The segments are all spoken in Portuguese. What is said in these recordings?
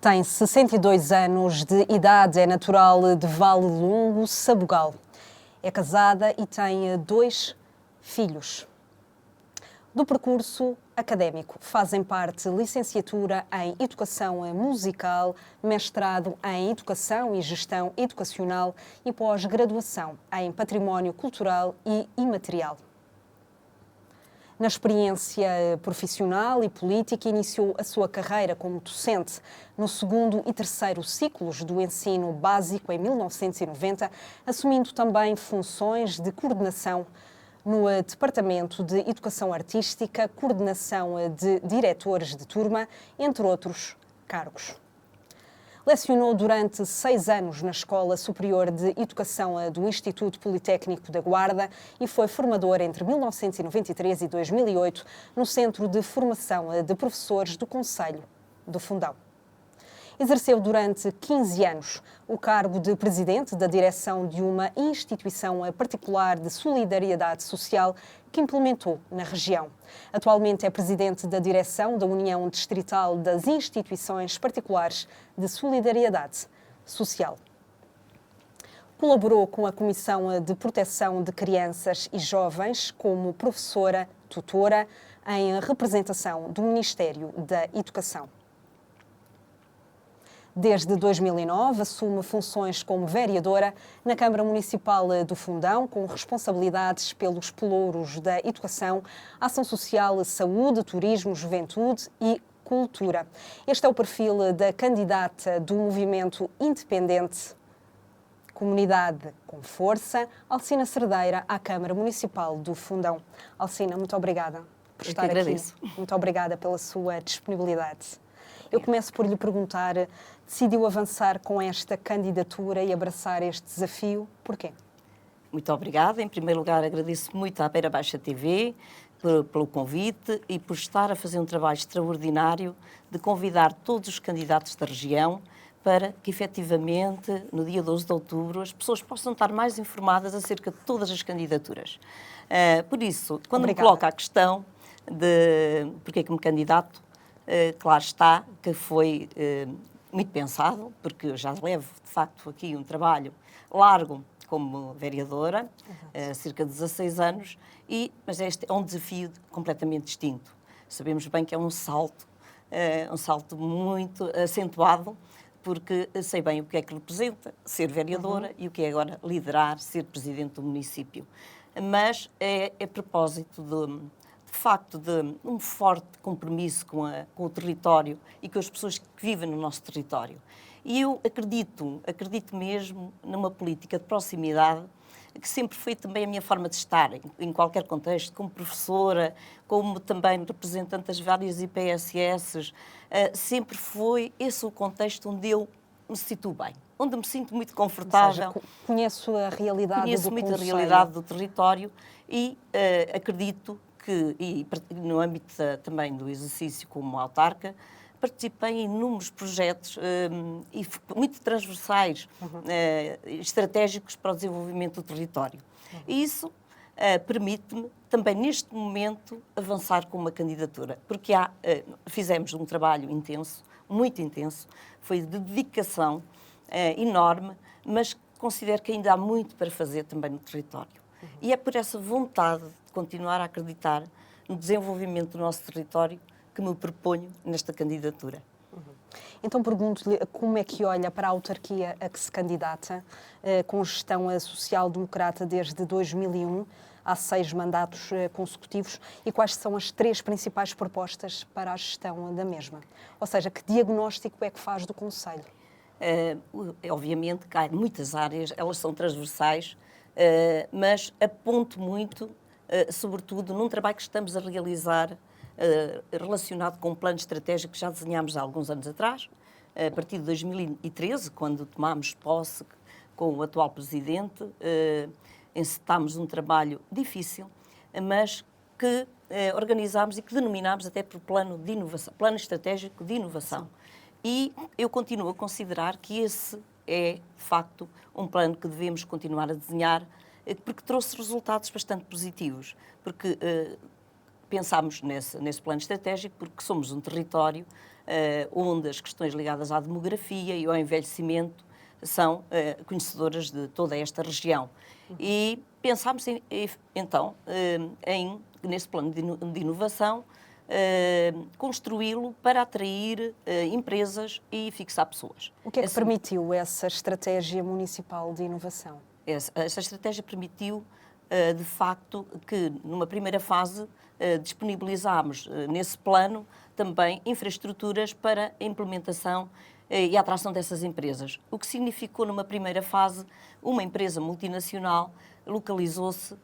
Tem 62 anos de idade, é natural de Vale Longo, Sabugal. É casada e tem 2 filhos. Do percurso académico fazem parte licenciatura em Educação Musical, mestrado em Educação e Gestão Educacional e pós-graduação em Património Cultural e Imaterial. Na experiência profissional e política, iniciou a sua carreira como docente no 2º e 3º ciclos do ensino básico em 1990, assumindo também funções de coordenação no Departamento de Educação Artística, coordenação de diretores de turma, entre outros cargos. Lecionou durante 6 anos na Escola Superior de Educação do Instituto Politécnico da Guarda e foi formador entre 1993 e 2008 no Centro de Formação de Professores do Conselho do Fundão. Exerceu durante 15 anos o cargo de presidente da direção de uma instituição particular de solidariedade social que implementou na região. Atualmente é presidente da direção da União Distrital das Instituições Particulares de Solidariedade Social. Colaborou com a Comissão de Proteção de Crianças e Jovens como professora tutora em representação do Ministério da Educação. Desde 2009, assume funções como vereadora na Câmara Municipal do Fundão, com responsabilidades pelos pelouros da educação, ação social, saúde, turismo, juventude e cultura. Este é o perfil da candidata do movimento independente Comunidade com Força, Alcina Cerdeira, à Câmara Municipal do Fundão. Alcina, muito obrigada por estar aqui. Muito obrigada pela sua disponibilidade. Eu começo por lhe perguntar, decidiu avançar com esta candidatura e abraçar este desafio, porquê? Muito obrigada. Em primeiro lugar, agradeço muito à Beira Baixa TV pelo convite e por estar a fazer um trabalho extraordinário de convidar todos os candidatos da região para que, efetivamente, no dia 12 de outubro, as pessoas possam estar mais informadas acerca de todas as candidaturas. Por isso, quando me coloca a questão de porquê que me candidato, claro está que foi muito pensado, porque eu já levo, de facto, aqui um trabalho largo como vereadora, cerca de 16 anos, mas este é um desafio completamente distinto. Sabemos bem que é um salto muito acentuado, porque sei bem o que é que representa ser vereadora e o que é agora liderar, ser presidente do município. Mas é a propósito de facto, de um forte compromisso com o território e com as pessoas que vivem no nosso território. E eu acredito mesmo numa política de proximidade, que sempre foi também a minha forma de estar, em qualquer contexto, como professora, como também representante das várias IPSS, sempre foi esse o contexto onde eu me situo bem, onde me sinto muito confortável. Ou seja, conheço a realidade Conheço do muito concelho. a realidade do território e acredito que, e no âmbito também do exercício como autarca, participei em inúmeros projetos e muito transversais, estratégicos para o desenvolvimento do território. E isso permite-me também, neste momento, avançar com uma candidatura, porque fizemos um trabalho intenso, muito intenso, foi de dedicação enorme, mas considero que ainda há muito para fazer também no território. E é por essa vontade de continuar a acreditar no desenvolvimento do nosso território que me proponho nesta candidatura. Então pergunto-lhe como é que olha para a autarquia a que se candidata, com gestão social-democrata desde 2001, há 6 mandatos consecutivos, e quais são as 3 principais propostas para a gestão da mesma? Ou seja, que diagnóstico é que faz do concelho? Obviamente que há muitas áreas, elas são transversais, mas aponto muito, sobretudo, num trabalho que estamos a realizar relacionado com um plano estratégico que já desenhámos há alguns anos atrás, a partir de 2013, quando tomámos posse com o atual presidente, encetámos um trabalho difícil, mas que organizámos e que denominámos até por plano de inovação, plano estratégico de inovação. Sim. E eu continuo a considerar que esse é, de facto, um plano que devemos continuar a desenhar, porque trouxe resultados bastante positivos. Porque pensámos nesse plano estratégico porque somos um território onde as questões ligadas à demografia e ao envelhecimento são conhecedoras de toda esta região. E pensámos, então, nesse plano de inovação, construí-lo para atrair empresas e fixar pessoas. O que é que permitiu essa estratégia municipal de inovação? Essa estratégia permitiu, de facto, que numa primeira fase disponibilizámos nesse plano também infraestruturas para a implementação e a atração dessas empresas. O que significou, numa primeira fase, uma empresa multinacional localizou-se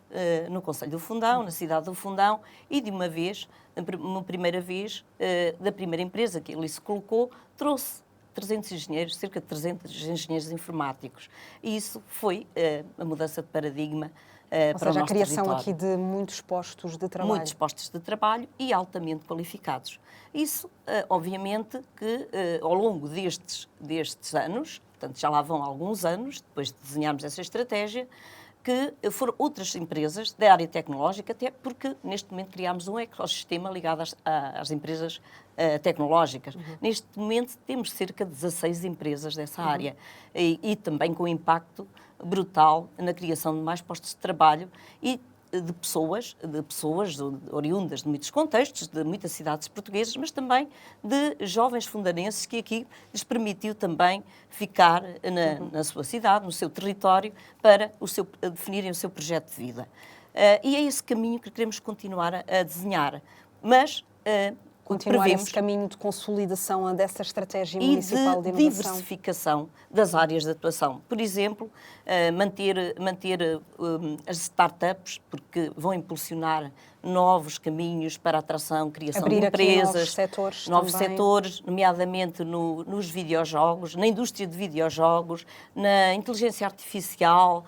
no Concelho do Fundão, na cidade do Fundão, e de uma vez, uma primeira vez, da primeira empresa que ali se colocou, trouxe 300 engenheiros, cerca de 300 engenheiros informáticos. E isso foi a mudança de paradigma Ou para o seja, a nosso criação território. aqui de muitos postos de trabalho. Muitos postos de trabalho e altamente qualificados. Isso, obviamente, que ao longo destes anos, portanto já lá vão alguns anos, depois de desenharmos essa estratégia, que foram outras empresas da área tecnológica, até porque neste momento criámos um ecossistema ligado às empresas tecnológicas. Neste momento temos cerca de 16 empresas dessa área e também com impacto brutal na criação de mais postos de trabalho e de pessoas oriundas de muitos contextos, de muitas cidades portuguesas, mas também de jovens fundanenses que aqui lhes permitiu também ficar na sua cidade, no seu território, para definirem o seu projeto de vida. E é esse caminho que queremos continuar a desenhar. Mas continuar esse caminho de consolidação dessa estratégia municipal de inovação. Diversificação das áreas de atuação. Por exemplo, manter as startups, porque vão impulsionar novos caminhos para a atração, criação Abrir de empresas, novos setores, nomeadamente nos videojogos, na indústria de videojogos, na inteligência artificial,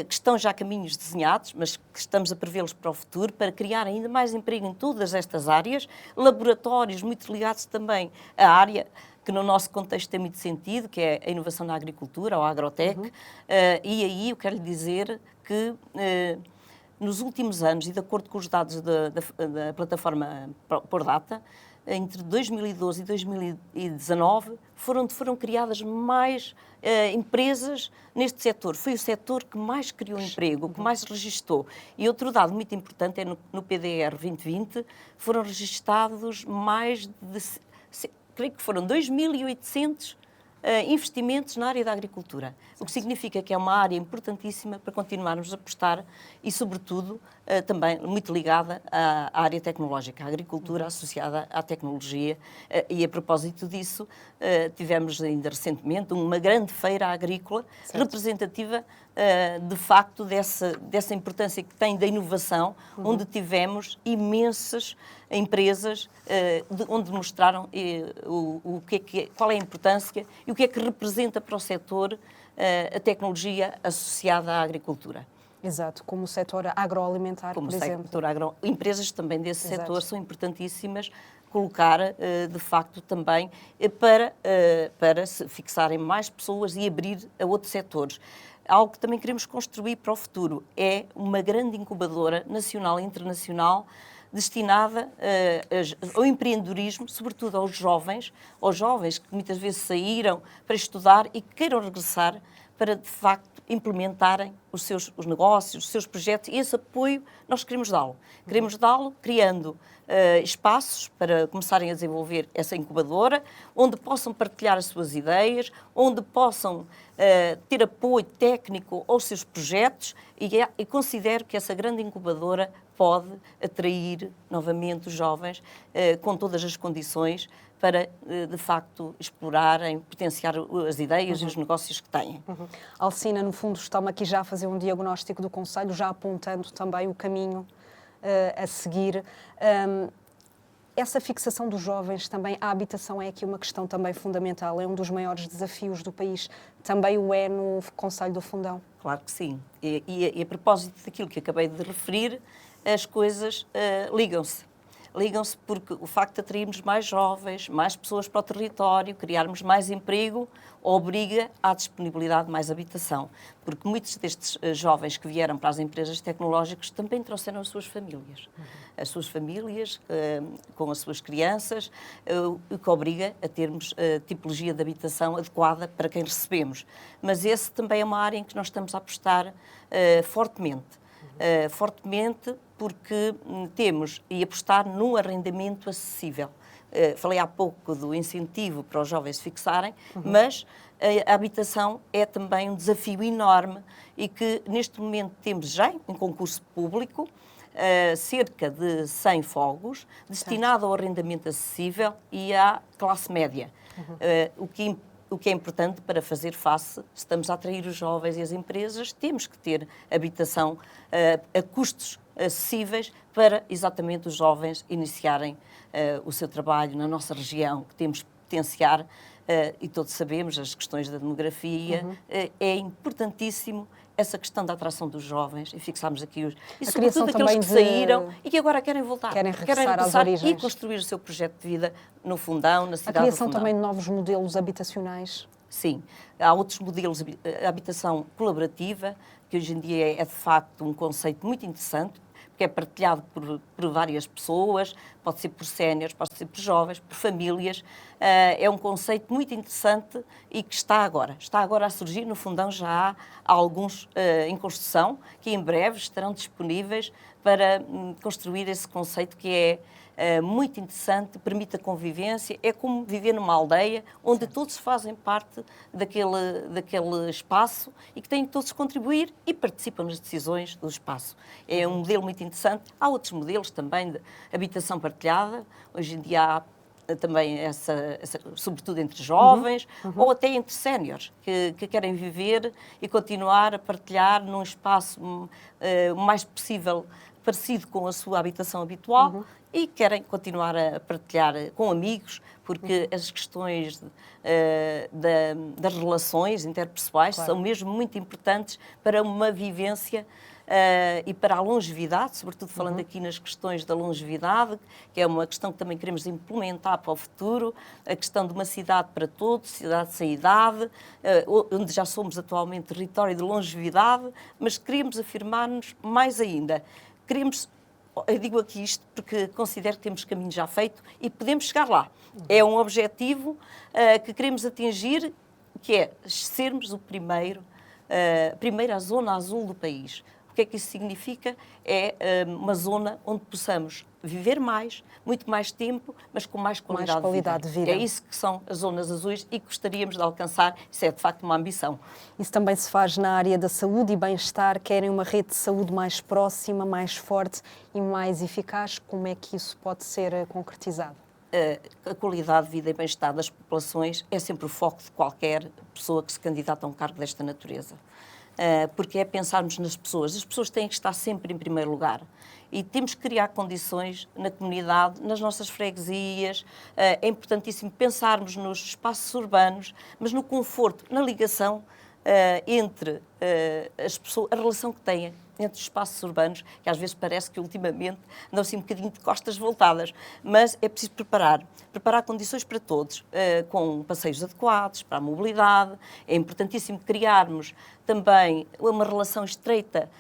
que estão já caminhos desenhados, mas que estamos a prevê-los para o futuro, para criar ainda mais emprego em todas estas áreas, laboratórios muito ligados também à área que no nosso contexto tem muito sentido, que é a inovação na agricultura, ou a agrotec, e aí eu quero lhe dizer que nos últimos anos, e de acordo com os dados da plataforma Pordata, entre 2012 e 2019 foram criadas mais empresas neste setor. Foi o setor que mais criou emprego, que mais registou. E outro dado muito importante é no PDR 2020 foram registados mais de, creio que foram 2.800 investimentos na área da agricultura, o que significa que é uma área importantíssima para continuarmos a apostar e, sobretudo, também muito ligada à área tecnológica, à agricultura associada à tecnologia. E, a propósito disso, tivemos ainda recentemente uma grande feira agrícola representativa, de facto, dessa importância que tem da inovação, onde tivemos imensas empresas onde mostraram qual é a importância e o que é que representa para o setor a tecnologia associada à agricultura. Exato, como o setor agroalimentar, por exemplo. Empresas também desse Exato. setor são importantíssimas colocar, de facto, também para se fixarem mais pessoas e abrir a outros setores. Algo que também queremos construir para o futuro é uma grande incubadora nacional e internacional destinada ao empreendedorismo, sobretudo aos jovens que muitas vezes saíram para estudar e que queiram regressar para, de facto, implementarem os negócios, os seus projetos, e esse apoio nós queremos dá-lo. Queremos dá-lo criando espaços para começarem a desenvolver essa incubadora, onde possam partilhar as suas ideias, onde possam ter apoio técnico aos seus projetos, e considero que essa grande incubadora pode atrair novamente os jovens com todas as condições para, de facto, explorarem, potenciar as ideias e os negócios que têm. Alcina, no fundo, está-me aqui já a fazer um diagnóstico do Conselho, já apontando também o caminho a seguir. Essa fixação dos jovens também, a habitação é aqui uma questão também fundamental, é um dos maiores desafios do país, também o é no Conselho do Fundão. Claro que sim. E a propósito daquilo que acabei de referir, as coisas ligam-se. Ligam-se porque o facto de atrairmos mais jovens, mais pessoas para o território, criarmos mais emprego, obriga à disponibilidade de mais habitação. Porque muitos destes jovens que vieram para as empresas tecnológicas também trouxeram as suas famílias. As suas famílias, com as suas crianças, o que obriga a termos a tipologia de habitação adequada para quem recebemos. Mas esse também é uma área em que nós estamos a apostar fortemente. Fortemente porque temos e apostar num arrendamento acessível. Falei há pouco do incentivo para os jovens se fixarem, mas a habitação é também um desafio enorme e que neste momento temos já em concurso público cerca de 100 fogos destinado ao arrendamento acessível e à classe média. O que é importante para fazer face, se estamos a atrair os jovens e as empresas, temos que ter habitação a custos acessíveis para exatamente os jovens iniciarem o seu trabalho na nossa região, que temos que potenciar, e todos sabemos, as questões da demografia, é importantíssimo essa questão da atração dos jovens, e fixámos aqui os... E sobretudo aqueles que saíram e que agora querem voltar. Querem regressar às origens. E construir o seu projeto de vida no Fundão, na cidade do Fundão. A criação também de novos modelos habitacionais. Sim, há outros modelos de habitação colaborativa, que hoje em dia é de facto um conceito muito interessante, porque é partilhado por várias pessoas, pode ser por séniores, pode ser por jovens, por famílias. É um conceito muito interessante e que está agora a surgir. No Fundão já há alguns em construção, que em breve estarão disponíveis para construir esse conceito que é muito interessante, permite a convivência, é como viver numa aldeia onde todos fazem parte daquele espaço e que têm que todos contribuir e participam nas decisões do espaço. É um modelo muito interessante. Há outros modelos também de habitação partilhada. Hoje em dia há também essa sobretudo entre jovens ou até entre séniores que querem viver e continuar a partilhar num espaço o mais possível parecido com a sua habitação habitual e querem continuar a partilhar com amigos, porque as questões das relações interpessoais são mesmo muito importantes para uma vivência e para a longevidade, sobretudo falando aqui nas questões da longevidade, que é uma questão que também queremos implementar para o futuro, a questão de uma cidade para todos, cidade sem idade, onde já somos atualmente território de longevidade, mas queremos afirmar-nos mais ainda. Eu digo aqui isto porque considero que temos caminho já feito e podemos chegar lá. É um objetivo que queremos atingir, que é sermos a primeira zona azul do país. O que é que isso significa? É uma zona onde possamos viver mais, muito mais tempo, mas com mais qualidade de vida. É isso que são as zonas azuis e que gostaríamos de alcançar. Isso é, de facto, uma ambição. Isso também se faz na área da saúde e bem-estar. Querem uma rede de saúde mais próxima, mais forte e mais eficaz. Como é que isso pode ser concretizado? A qualidade de vida e bem-estar das populações é sempre o foco de qualquer pessoa que se candidata a um cargo desta natureza. Porque é pensarmos nas pessoas. As pessoas têm que estar sempre em primeiro lugar. E temos que criar condições na comunidade, nas nossas freguesias. É importantíssimo pensarmos nos espaços urbanos, mas no conforto, na ligação entre as pessoas, a relação que têm entre os espaços urbanos, que às vezes parece que ultimamente andam assim um bocadinho de costas voltadas, mas é preciso preparar condições para todos, com passeios adequados, para a mobilidade. É importantíssimo criarmos também uma relação estreita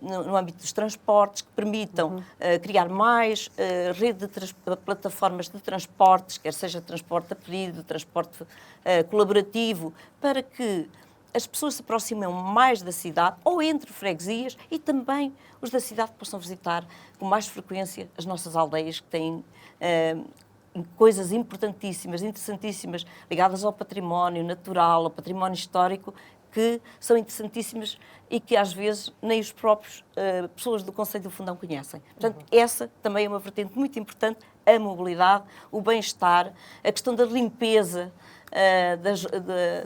no âmbito dos transportes, que permitam criar mais rede de plataformas de transportes, quer seja transporte a pedido, transporte colaborativo, para que as pessoas se aproximam mais da cidade ou entre freguesias e também os da cidade possam visitar com mais frequência as nossas aldeias, que têm coisas importantíssimas, interessantíssimas, ligadas ao património natural, ao património histórico, que são interessantíssimas e que às vezes nem os próprios pessoas do Conselho do Fundão conhecem. Portanto, essa também é uma vertente muito importante, a mobilidade, o bem-estar, a questão da limpeza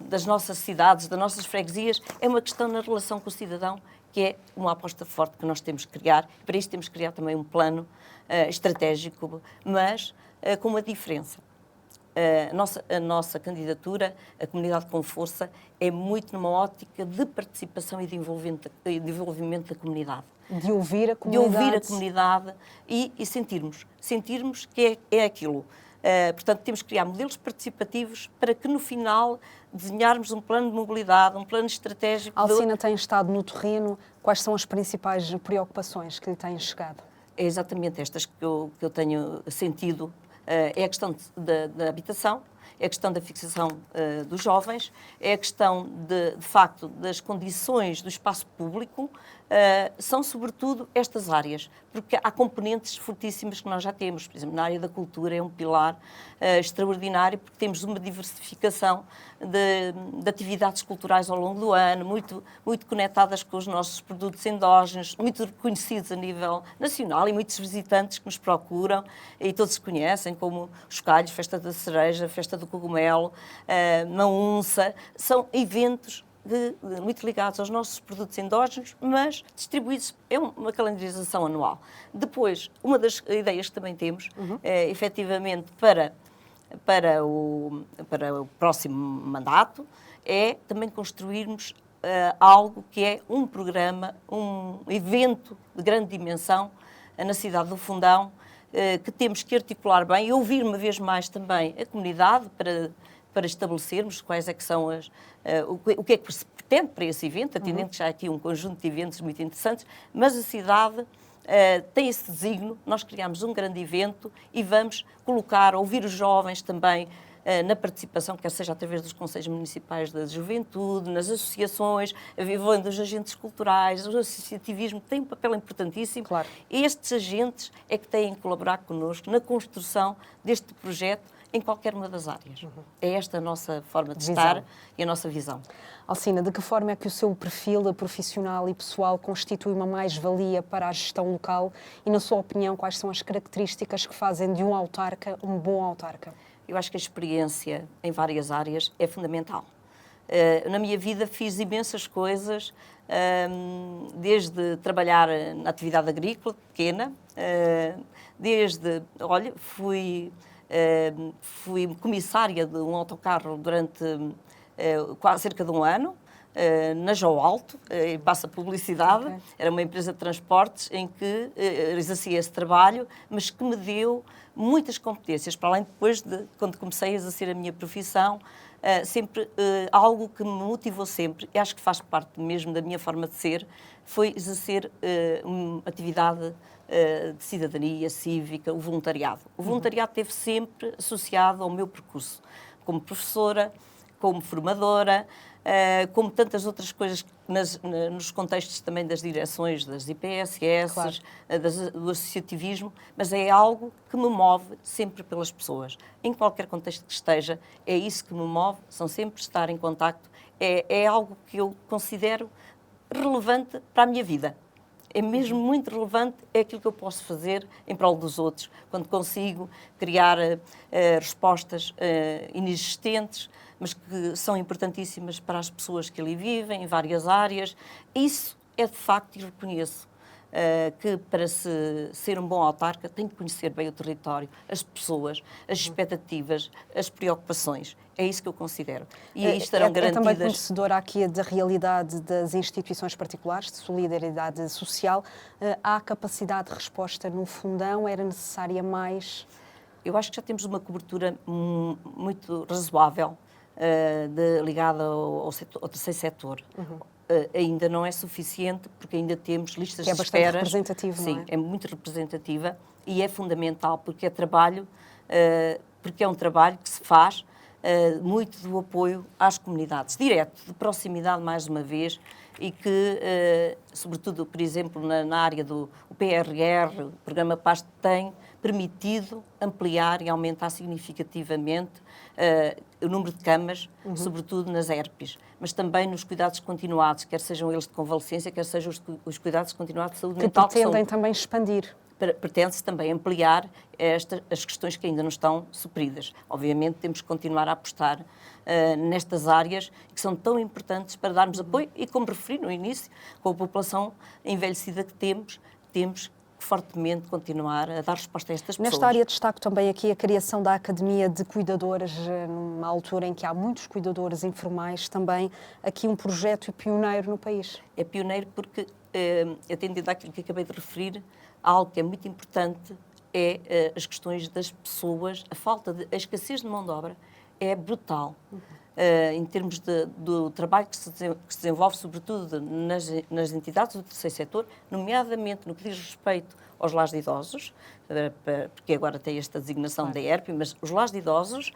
das nossas cidades, das nossas freguesias, é uma questão na relação com o cidadão, que é uma aposta forte que nós temos que criar. Para isso temos que criar também um plano estratégico, mas com uma diferença. A nossa candidatura, a Comunidade com Força, é muito numa ótica de participação e de envolvimento da comunidade. De ouvir a comunidade. De ouvir a comunidade e sentirmos que é aquilo. Portanto, temos que criar modelos participativos para que, no final, desenharmos um plano de mobilidade, um plano estratégico. Alcina tem estado no terreno. Quais são as principais preocupações que lhe têm chegado? É exatamente estas que eu tenho sentido. É a questão da habitação, é a questão da fixação dos jovens, é a questão, de facto, das condições do espaço público. São, sobretudo, estas áreas, porque há componentes fortíssimas que nós já temos. Por exemplo, na área da cultura é um pilar extraordinário, porque temos uma diversificação de atividades culturais ao longo do ano, muito conectadas com os nossos produtos endógenos, muito reconhecidos a nível nacional, e muitos visitantes que nos procuram e todos se conhecem, como os Calhos, Festa da Cereja, Festa do Cogumelo, Maunça. São eventos muito ligados aos nossos produtos endógenos, mas distribuídos, é uma calendarização anual. Depois, uma das ideias que também temos, efetivamente, para o próximo mandato, é também construirmos algo que é um programa, um evento de grande dimensão na cidade do Fundão, que temos que articular bem e ouvir uma vez mais também a comunidade para estabelecermos quais é que são o que é que se pretende para esse evento, atendendo que já há aqui um conjunto de eventos muito interessantes, mas a cidade tem esse desígnio. Nós criamos um grande evento e vamos ouvir os jovens também na participação, quer seja através dos conselhos municipais da juventude, nas associações, envolvendo os agentes culturais, o associativismo tem um papel importantíssimo. Claro. Estes agentes é que têm que colaborar connosco na construção deste projeto em qualquer uma das áreas. É esta a nossa forma de estar e a nossa visão. Alcina, de que forma é que o seu perfil profissional e pessoal constitui uma mais-valia para a gestão local e, na sua opinião, quais são as características que fazem de um autarca um bom autarca? Eu acho que a experiência em várias áreas é fundamental. Na minha vida fiz imensas coisas, desde trabalhar na atividade agrícola pequena, fui comissária de um autocarro durante cerca de um ano, na João Alto, passa publicidade. Okay. Era uma empresa de transportes em que exercia esse trabalho, mas que me deu muitas competências, para além depois de, quando comecei a exercer a minha profissão, sempre algo que me motivou sempre, e acho que faz parte mesmo da minha forma de ser, foi exercer uma atividade de cidadania cívica, o voluntariado. O voluntariado esteve sempre associado ao meu percurso, como professora, como formadora, como tantas outras coisas nos contextos também das direções das IPSS, claro, do associativismo, mas é algo que me move sempre pelas pessoas. Em qualquer contexto que esteja, é isso que me move, são sempre estar em contacto, é algo que eu considero relevante para a minha vida. É mesmo muito relevante, é aquilo que eu posso fazer em prol dos outros, quando consigo criar respostas inexistentes, mas que são importantíssimas para as pessoas que ali vivem, em várias áreas. Isso é de facto, e reconheço, que para ser um bom autarca tem que conhecer bem o território, as pessoas, as expectativas, as preocupações. É isso que eu considero. E aí estarão garantidas... É também conhecedora aqui da realidade das instituições particulares, de solidariedade social. Há capacidade de resposta no Fundão? Era necessária mais? Eu acho que já temos uma cobertura muito razoável, ligada ao terceiro setor. Ainda não é suficiente, porque ainda temos listas de espera. É bastante representativo, sim, não é? É muito representativa e é fundamental, porque é trabalho, porque é um trabalho que se faz muito do apoio às comunidades, direto, de proximidade, mais uma vez, e que, sobretudo, por exemplo, na área do PRR, o Programa PAS, tem permitido ampliar e aumentar significativamente o número de camas, sobretudo nas ERPs, mas também nos cuidados continuados, quer sejam eles de convalescência, quer sejam os cuidados continuados de saúde mental. Que pretendem também expandir. Pretende-se também ampliar as questões que ainda não estão supridas. Obviamente temos que continuar a apostar nestas áreas que são tão importantes para darmos apoio e, como referi no início, com a população envelhecida que temos que fortemente continuar a dar resposta a estas pessoas. Nesta área destaco também aqui a criação da Academia de Cuidadoras, numa altura em que há muitos cuidadores informais, também aqui um projeto pioneiro no país. É pioneiro porque, atendendo àquilo que acabei de referir, algo que é muito importante é as questões das pessoas, a escassez de mão de obra é brutal. Em termos do trabalho que se desenvolve, sobretudo nas entidades do terceiro setor, nomeadamente no que diz respeito aos lares de idosos, porque agora tem esta designação da ERP, mas os lares de idosos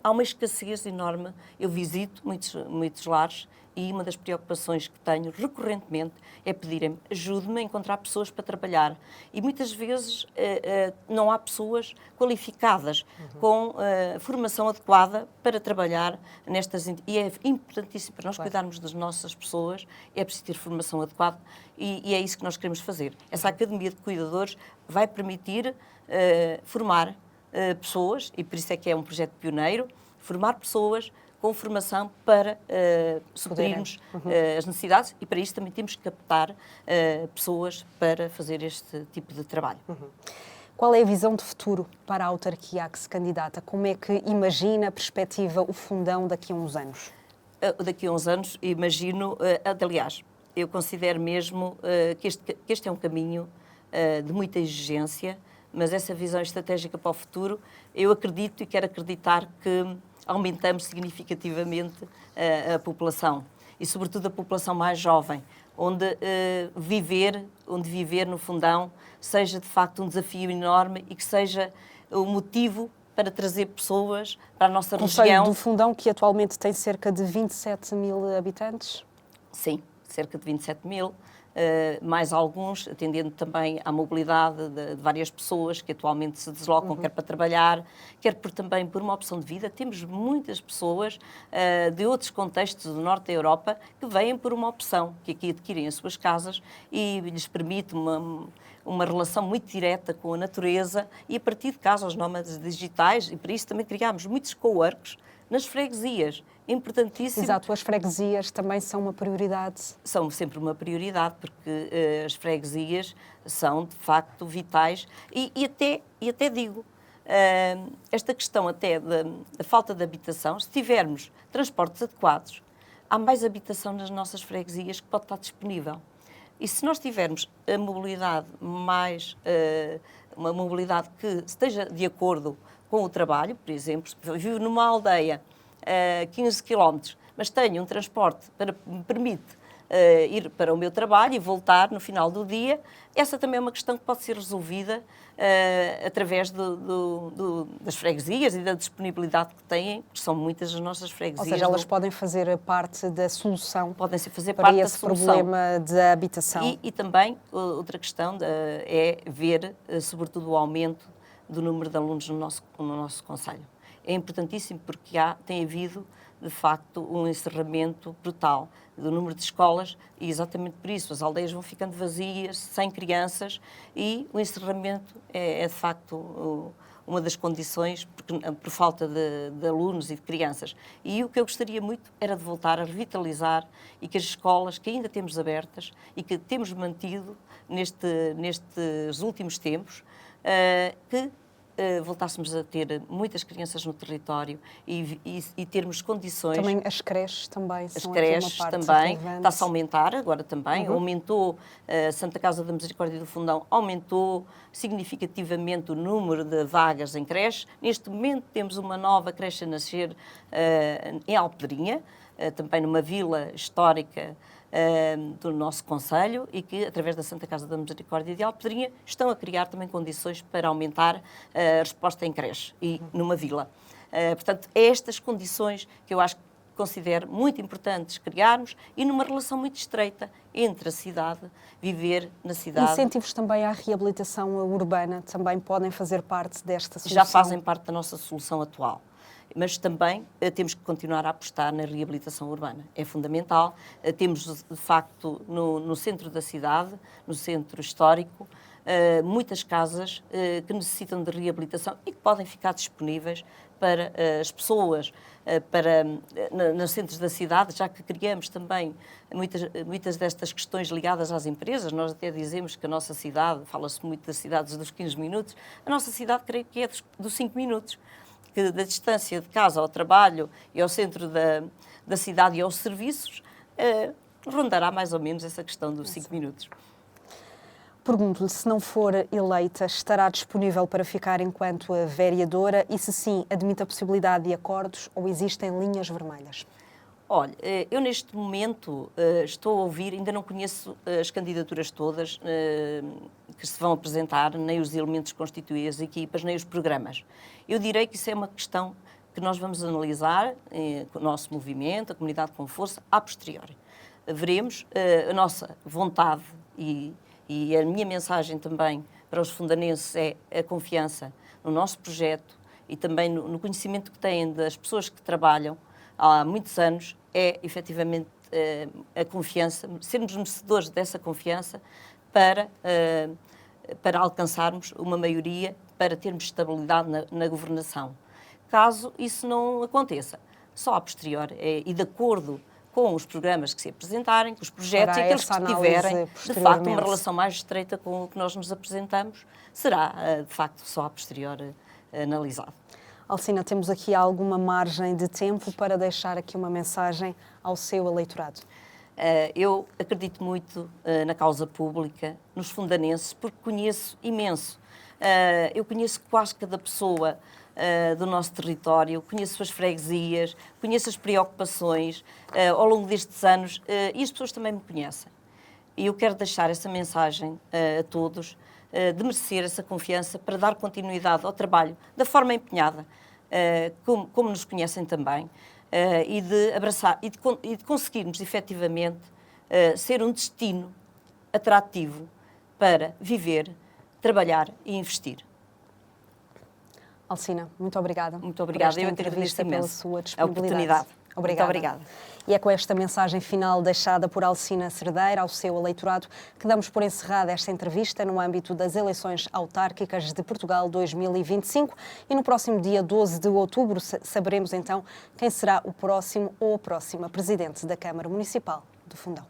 há uma escassez enorme. Eu visito muitos lares e uma das preocupações que tenho recorrentemente é pedirem-me, ajude-me a encontrar pessoas para trabalhar. E muitas vezes não há pessoas qualificadas com formação adequada para trabalhar nestas... E é importantíssimo para nós cuidarmos das nossas pessoas, é preciso ter formação adequada e é isso que nós queremos fazer. Essa Academia de Cuidadores vai permitir formar pessoas, e por isso é que é um projeto pioneiro, formar pessoas com formação para suprirmos as necessidades e para isso também temos que captar pessoas para fazer este tipo de trabalho. Qual é a visão de futuro para a autarquia a que se candidata? Como é que imagina a perspectiva, o Fundão daqui a uns anos? Daqui a uns anos, imagino, aliás, eu considero mesmo que este é um caminho de muita exigência, mas essa visão estratégica para o futuro, eu acredito e quero acreditar que aumentamos significativamente a população e, sobretudo, a população mais jovem, onde viver no Fundão seja, de facto, um desafio enorme e que seja o motivo para trazer pessoas para a nossa região. O Concelho do Fundão, que atualmente tem cerca de 27 mil habitantes? Sim, cerca de 27 mil. Mais alguns, atendendo também à mobilidade de várias pessoas que atualmente se deslocam, quer para trabalhar, quer também por uma opção de vida. Temos muitas pessoas de outros contextos do norte da Europa que vêm por uma opção, que aqui adquirem as suas casas e lhes permite uma relação muito direta com a natureza e a partir de casa, os nómadas digitais, e para isso também criámos muitos coworks nas freguesias. Importantíssimo. Exato, as freguesias também são uma prioridade. São sempre uma prioridade, porque as freguesias são, de facto, vitais. E até digo, esta questão até da falta de habitação, se tivermos transportes adequados, há mais habitação nas nossas freguesias que pode estar disponível. E se nós tivermos a mobilidade uma mobilidade que esteja de acordo com o trabalho, por exemplo, eu vivo numa aldeia 15 km, mas tenho um transporte que me permite ir para o meu trabalho e voltar no final do dia, essa também é uma questão que pode ser resolvida através das freguesias e da disponibilidade que têm, que são muitas as nossas freguesias. Ou seja, elas podem fazer parte da solução podem fazer para parte esse da solução. problema da habitação. E também, outra questão é ver, sobretudo, o aumento do número de alunos no nosso concelho. É importantíssimo porque tem havido, de facto, um encerramento brutal do número de escolas e exatamente por isso as aldeias vão ficando vazias, sem crianças e o encerramento é de facto, uma das condições por falta de alunos e de crianças. E o que eu gostaria muito era de voltar a revitalizar e que as escolas que ainda temos abertas e que temos mantido nestes últimos tempos, que voltássemos a ter muitas crianças no território e termos condições... Também as creches também as são creches aqui uma parte também, relevante. está-se a aumentar agora também, aumentou, a Santa Casa da Misericórdia do Fundão aumentou significativamente o número de vagas em creche. Neste momento temos uma nova creche a nascer em Alpedrinha, também numa vila histórica do nosso concelho e que, através da Santa Casa da Misericórdia de Alpedrinha, estão a criar também condições para aumentar a resposta em creche e numa vila. Portanto, é estas condições que eu acho que considero muito importantes criarmos e numa relação muito estreita entre a cidade, viver na cidade. Incentivos também à reabilitação urbana também podem fazer parte desta solução? Já fazem parte da nossa solução atual. Mas também temos que continuar a apostar na reabilitação urbana. É fundamental. Temos, de facto, no centro da cidade, no centro histórico, muitas casas que necessitam de reabilitação e que podem ficar disponíveis para as pessoas, nos centros da cidade, já que criamos também muitas destas questões ligadas às empresas. Nós até dizemos que a nossa cidade, fala-se muito das cidades dos 15 minutos, a nossa cidade creio que é dos 5 minutos, que da distância de casa ao trabalho e ao centro da cidade e aos serviços, rondará mais ou menos essa questão dos 5 minutos. Pergunto-lhe, se não for eleita, estará disponível para ficar enquanto a vereadora e, se sim, admite a possibilidade de acordos ou existem linhas vermelhas? Olha, eu neste momento estou a ouvir, ainda não conheço as candidaturas todas que se vão apresentar, nem os elementos que constituem as equipas, nem os programas. Eu direi que isso é uma questão que nós vamos analisar, o nosso movimento, a comunidade com força, a posteriori. Veremos a nossa vontade e a minha mensagem também para os fundanenses é a confiança no nosso projeto e também no conhecimento que têm das pessoas que trabalham há muitos anos, é efetivamente a confiança, sermos merecedores dessa confiança para alcançarmos uma maioria, para termos estabilidade na governação. Caso isso não aconteça, só a posteriori e de acordo com os programas que se apresentarem, com os projetos e aqueles que tiverem, de facto, uma relação mais estreita com o que nós nos apresentamos, será, de facto, só a posteriori analisado. Alcina, temos aqui alguma margem de tempo para deixar aqui uma mensagem ao seu eleitorado? Eu acredito muito na causa pública, nos fundanenses, porque conheço imenso. Eu conheço quase cada pessoa do nosso território, conheço as freguesias, conheço as preocupações ao longo destes anos e as pessoas também me conhecem. E eu quero deixar essa mensagem a todos, de merecer essa confiança para dar continuidade ao trabalho da forma empenhada, como nos conhecem também, e de abraçar e de conseguirmos efetivamente ser um destino atrativo para viver, trabalhar e investir. Alcina, muito obrigada. Muito obrigada. Eu agradeço pela imenso sua a disponibilidade. oportunidade. Obrigada. Muito obrigada. E é com esta mensagem final deixada por Alcina Cerdeira ao seu eleitorado que damos por encerrada esta entrevista no âmbito das eleições autárquicas de Portugal 2025 e no próximo dia 12 de outubro saberemos então quem será o próximo ou a próxima presidente da Câmara Municipal do Fundão.